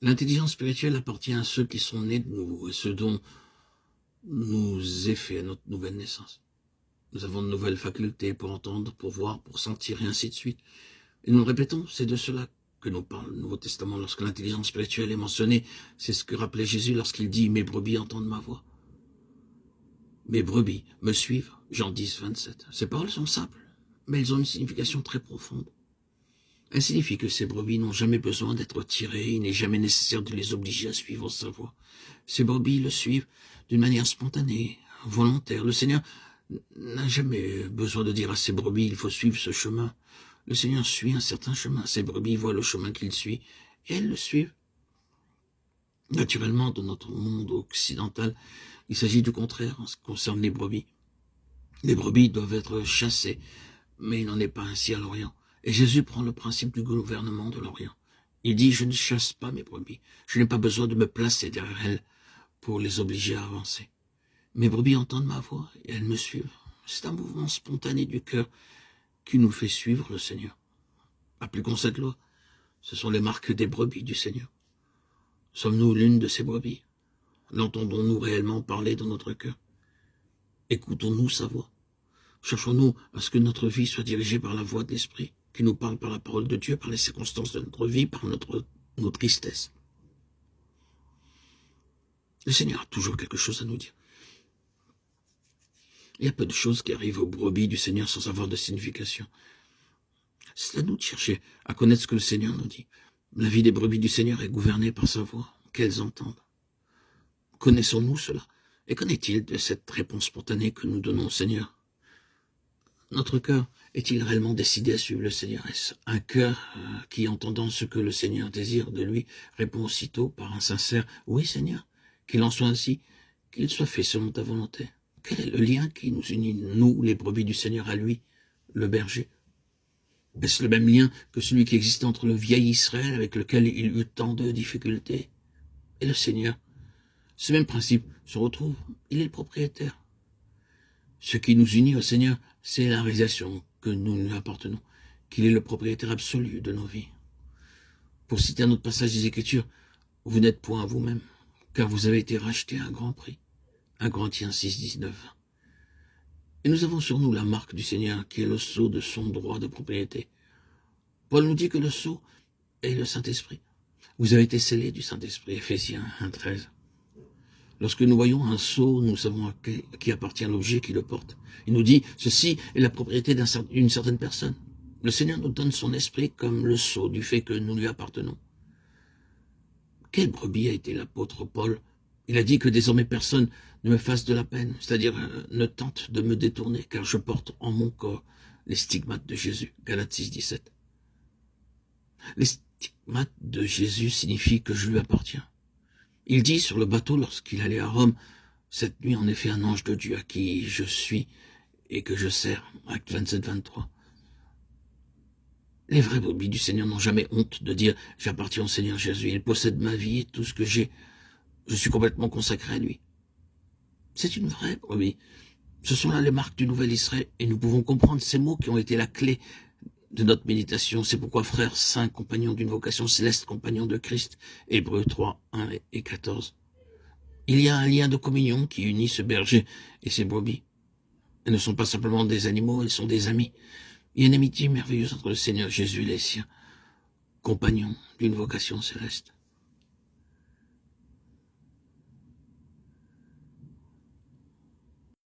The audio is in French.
L'intelligence spirituelle appartient à ceux qui sont nés de nouveau et ceux dont nous est fait à notre nouvelle naissance. Nous avons de nouvelles facultés pour entendre, pour voir, pour sentir et ainsi de suite. Et nous le répétons, c'est de cela que nous parle le Nouveau Testament. Lorsque l'intelligence spirituelle est mentionnée, c'est ce que rappelait Jésus lorsqu'il dit « Mes brebis entendent ma voix ». Mes brebis me suivent, Jean 10, 27. Ces paroles sont simples, mais elles ont une signification très profonde. Elles signifient que ces brebis n'ont jamais besoin d'être tirées, il n'est jamais nécessaire de les obliger à suivre sa voie. Ces brebis le suivent d'une manière spontanée, volontaire. Le Seigneur n'a jamais besoin de dire à ses brebis « il faut suivre ce chemin ». Le Seigneur suit un certain chemin, ses brebis voient le chemin qu'il suit, et elles le suivent. Naturellement, dans notre monde occidental, il s'agit du contraire en ce qui concerne les brebis. Les brebis doivent être chassées, mais il n'en est pas ainsi à l'Orient. Et Jésus prend le principe du gouvernement de l'Orient. Il dit « Je ne chasse pas mes brebis, je n'ai pas besoin de me placer derrière elles pour les obliger à avancer. Mes brebis entendent ma voix et elles me suivent. C'est un mouvement spontané du cœur qui nous fait suivre le Seigneur. Appliquons cette loi. Ce sont les marques des brebis du Seigneur. Sommes-nous l'une de ces brebis? L'entendons-nous réellement parler dans notre cœur? Écoutons-nous sa voix? Cherchons-nous à ce que notre vie soit dirigée par la voix de l'Esprit, qui nous parle par la parole de Dieu, par les circonstances de notre vie, par nos tristesses? Le Seigneur a toujours quelque chose à nous dire. Il y a peu de choses qui arrivent aux brebis du Seigneur sans avoir de signification. C'est à nous de chercher à connaître ce que le Seigneur nous dit. La vie des brebis du Seigneur est gouvernée par sa voix, qu'elles entendent. Connaissons-nous cela? Et qu'en est-il de cette réponse spontanée que nous donnons au Seigneur? Notre cœur est-il réellement décidé à suivre le Seigneur? Est-ce un cœur qui, entendant ce que le Seigneur désire de lui, répond aussitôt par un sincère « Oui, Seigneur », qu'il en soit ainsi, qu'il soit fait selon ta volonté? Quel est le lien qui nous unit, nous, les brebis du Seigneur, à lui, le berger? Est-ce le même lien que celui qui existait entre le vieil Israël, avec lequel il eut tant de difficultés, et le Seigneur? Ce même principe se retrouve, il est le propriétaire. Ce qui nous unit au Seigneur, c'est la réalisation que nous lui appartenons, qu'il est le propriétaire absolu de nos vies. Pour citer un autre passage des Écritures, vous n'êtes point à vous-même, car vous avez été rachetés à un grand prix. 1 Corinthiens 6, 19. Et nous avons sur nous la marque du Seigneur, qui est le sceau de son droit de propriété. Paul nous dit que le sceau est le Saint-Esprit. Vous avez été scellés du Saint-Esprit, Éphésiens 1, 13. Lorsque nous voyons un sceau, nous savons à qui appartient l'objet qui le porte. Il nous dit, ceci est la propriété d'une certaine personne. Le Seigneur nous donne son esprit comme le sceau du fait que nous lui appartenons. Quelle brebis a été l'apôtre Paul? Il a dit que désormais personne ne me fasse de la peine, c'est-à-dire ne tente de me détourner, car je porte en mon corps les stigmates de Jésus. Galates 6, 17. Les stigmates de Jésus signifient que je lui appartiens. Il dit sur le bateau lorsqu'il allait à Rome, cette nuit en effet un ange de Dieu à qui je suis et que je sers. Acte 27, 23. Les vrais brebis du Seigneur n'ont jamais honte de dire « J'appartiens au Seigneur Jésus, il possède ma vie et tout ce que j'ai. Je suis complètement consacré à lui. » C'est une vraie brebis. Ce sont là les marques du nouvel Israël et nous pouvons comprendre ces mots qui ont été la clé de notre méditation. C'est pourquoi, frères saints, compagnons d'une vocation céleste, compagnons de Christ, Hébreux 3, 1 et 14. Il y a un lien de communion qui unit ce berger et ses brebis. Elles ne sont pas simplement des animaux, elles sont des amis. Il y a une amitié merveilleuse entre le Seigneur Jésus et les siens, compagnons d'une vocation céleste.